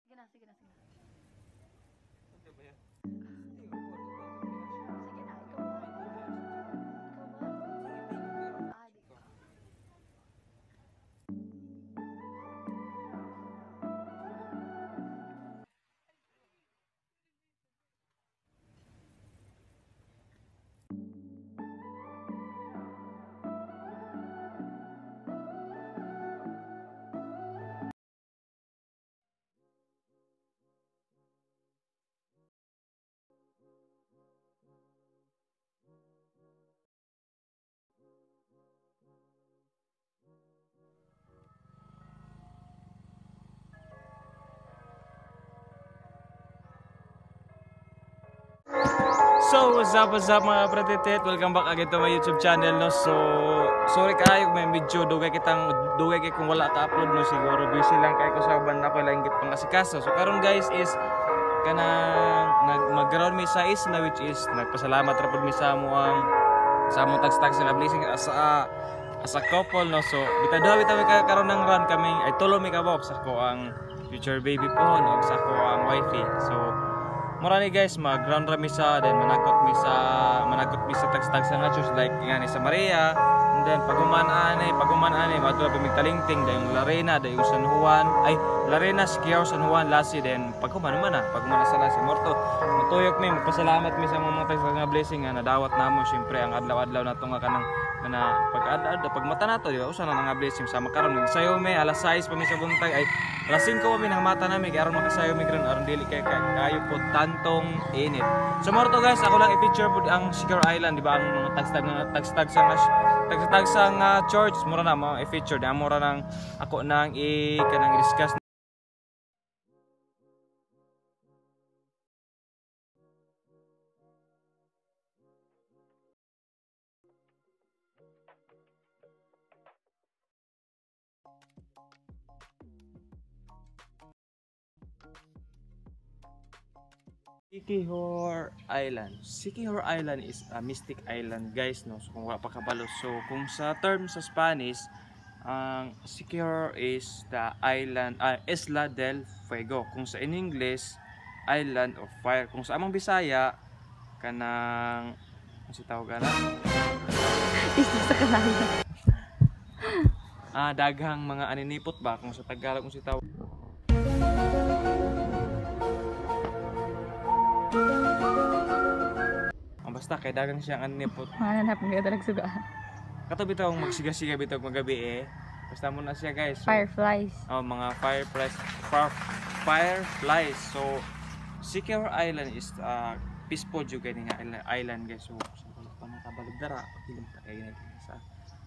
Sige na, sige na, sige na. Ano ba yan? Sige na, ikaw ba? Ikaw ba? Ah, di ko. So, what's up mga pratitit? Welcome back again to my YouTube channel, no? So, sorry kayo may medyo dugay kay kung wala ka upload, no? Siguro busy lang kayo ko sa uban ako lang git pang asikaso. So, karon guys is kanang magkaroon mi sa isla, which is nagpasalamat ra pud mi sa among tagstag sa blessing as a couple, no? So, bitaw mi karon ng run kami ay tulo mi ka box ako ang future baby po no sa ko ang wifey. So, mura ni guys, mag-ground rami sa, then manakot mi sa tagstag sa nga church like nga ni sa Maria, and then paguman ani madto pa migtalingting dayong Larena, dayong San Juan, ay Larena, Siquijor, San Juan, Lasi, then paguman sa Lasi Morto. Matuyok mi, magpasalamat mi sa mga tagstag nga blessing nga nadawat namo syempre ang adlaw-adlaw nato nga kanang pag mata nato di ba usa na nga blessing sa makaron nagsayo mi alas 6 pa mi sa buntag ay alas 5 pa mi mata na mi aron makasayo mi gron aron dili kay kayo po tantong init. So morto guys, ako lang i-picture pud ang Siquijor Island di ba ang mga tagstag sa church mura na mo i-feature di mura nang ako nang kanang i-discuss. Siquijor Island. Siquijor Island is a mystic island guys, no. So kung wala pa kabalo. So kung sa term sa Spanish, ang Siquijor is the island, Isla del Fuego. Kung sa in English, Island of Fire. Kung sa among Bisaya, kanang ano si tawag na? Isa sa kanayan. Daghang mga aninipot ba kung sa Tagalog kung si tawag. Basta kay dagang siyang aninipot. Hanap mo ka talagang suga. Kato bitaw magsiga-siga bitaw magabi Basta mo na siya guys. So, Fireflies. mga fireflies. So Siquijor Island is peaceful jud gani nga island guys. So sa wala pa nakabalo dara, hilim ta kay sa.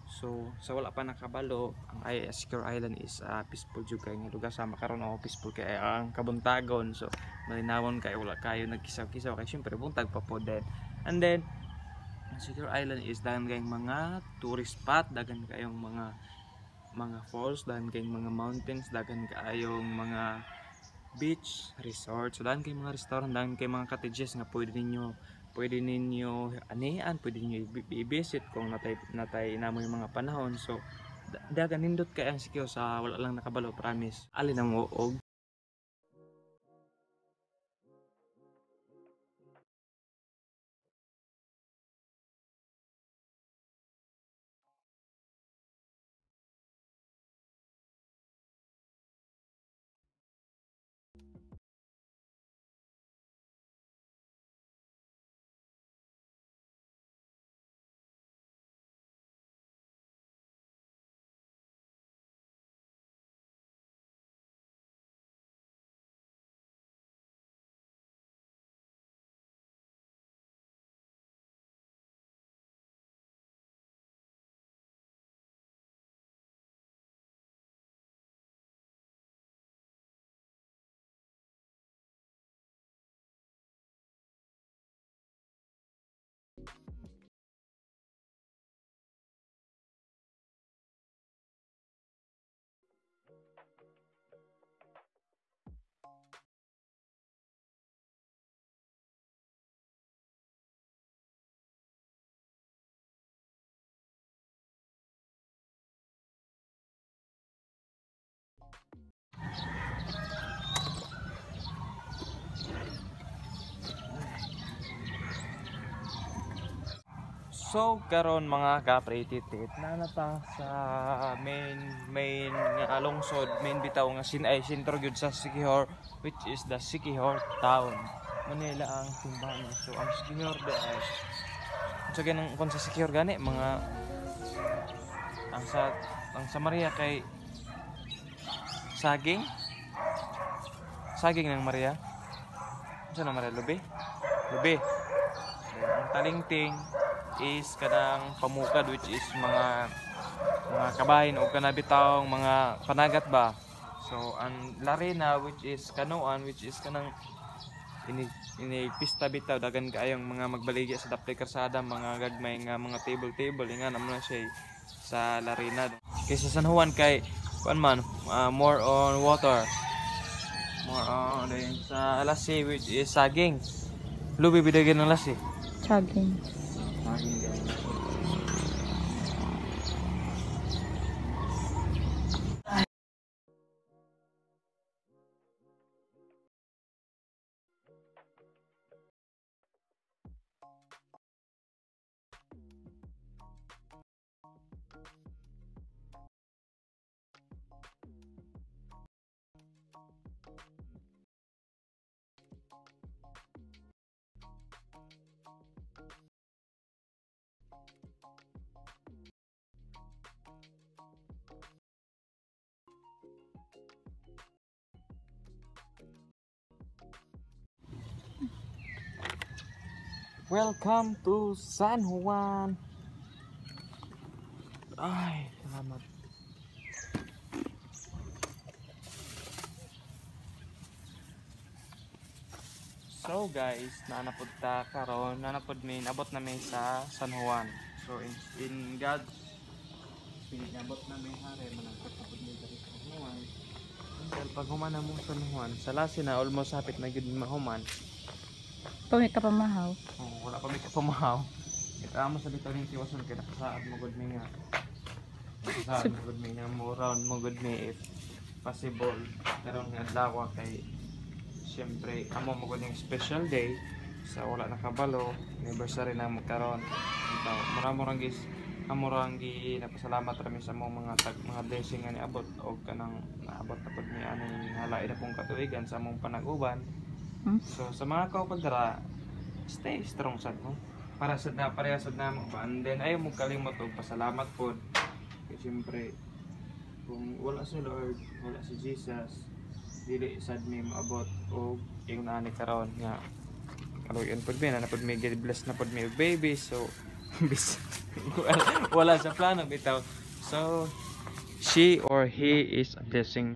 So sa wala pa nakabalo, ang Siquijor Island is peaceful jud kay nga lugar sa makaron peaceful kay ang kabuntagon. So malinawon kay wala kayo nagkisaw-kisaw kay syempre buntag pa po din. And then Siquijor Island is dagan kayong mga tourist spot, dagan kayong mga falls, dagan kayong mga mountains, dagan kayong mga beach, resort, so dagan kayong mga restaurant, dagan kayong mga cottages nga pwede ninyo anian, pwede niyo i-visit kung natay namo yung mga panahon. So dagan nindot kay ang Siquijor sa wala lang nakabalo, promise. Alin ang og So karon mga kapretitit na nata sa main nga lungsod, main bitaw nga sentro gyud sa Siquijor, which is the Siquijor town. Manila ang simbahan. So ang Siquijor ay so ganang kon sa Siquijor gani mga ang sa Maria kay saging ng Maria. Ano na Maria lubi? Lubi. Ang talingting is kanang pamukad, which is mga kabahin o kanabitawng mga panagat ba. So ang larena, which is kanoan, which is kanang ini pista bitaw dagan kaayong mga magbaligya sa dapit karsada, mga gagmay nga mga table nga naman siya sa larena. Kaysa San Juan kay kuan man more on water, more on sa lasi, which is saging. Lubi bidagyan ng lasi. Saging. Welcome to San Juan. Ay, salamat. So guys, nanapod ta karon, nanapod mi abot na mi sa San Juan. So in God pinabot na mi hare manangkot na pud mi diri sa San Juan. Until pag human na mo San Juan, sa lasi na almost hapit na gyud mahuman. Pamit ka pamahaw. Oh, wala pa mi kapamahaw. Kita mo sa bitaw ning tiwason kay nakasaad mo gud mi nga. Nakasaad mo gud mi nga mo round mo gud mi if possible. Karon nga adlaw kay siyempre amo mo gud ning special day sa wala nakabalo, anniversary na magkaron. Bitaw mura gis amurang gi napasalamat rami sa among mga blessing nga niabot og kanang naabot na pud mi ani halain na pong katuigan sa among panag-uban. So sa mga kaupadra, stay strong sad mo. Para sad na pareha sad na mo ba. And then ayaw mo kalimot og pasalamat pod. Kasi siyempre kung wala si Lord, wala si Jesus, dili sad mi maabot og yung naani karon nga. Kaluyon pod mi na pod mi bless na pod mi og baby. So bis wala sa plano bitaw. So she or he is a blessing.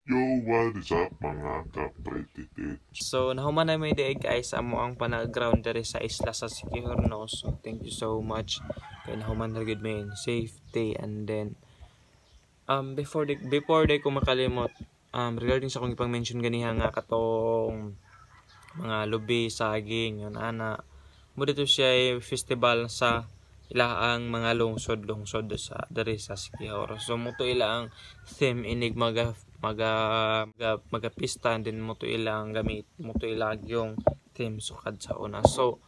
Yo, what is up mga kapretitit? So nahuman na may day guys amo ang panag-ground diri sa isla sa Siquijor. So thank you so much kay nahuman na gud may safety. And then before day ko makalimot regarding sa akong ipang-mention ganiha nga katong mga lubi, saging, yun ana. Mo dito siya festival sa ilaang mga lungsod sa diri sa Siquijor. So moto ila ang theme inig magapista, and then moto ilang gamit, moto ilag yung theme sukad sa una. So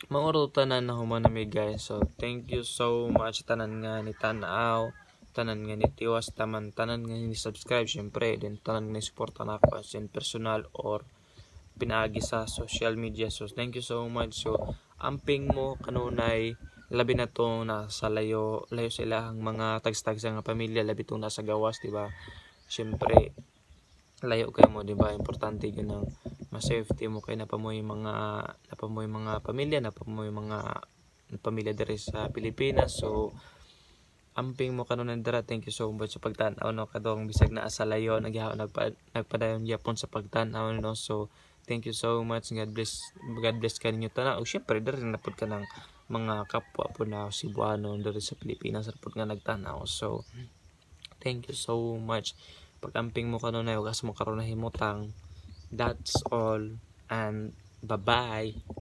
mauro tanan na humanami guys. So thank you so much tanan nga ni tanaw, tanan nga ni tiwas, tanan nga ni subscribe syempre, then tanan nga ni suporta na ako as in personal or pinaagi sa social media. So thank you so much. So amping mo kanunay labi na to nasa layo sa ilahang mga tagstag sa nga pamilya, labi to nasa gawas, di ba? Syempre layo kayo mo, di ba? Importante yun ang ma-safety mo kay napamoy mga pamilya, napamoy mga pamilya diri sa Pilipinas. So amping mo kanon dara. Thank you so much sa pagtan-aw no, kadong bisag naa sa layo nagpadayon gyapon sa pagtan-aw no. So thank you so much. God bless ka ninyo tanan. O syempre diri na pud ka ng mga kapwa po na Cebuano diri sa Pilipinas ra pud nga nagtan-aw. So thank you so much. Pag-amping mo kanunay, huwag mo karon na himutang. That's all and bye-bye.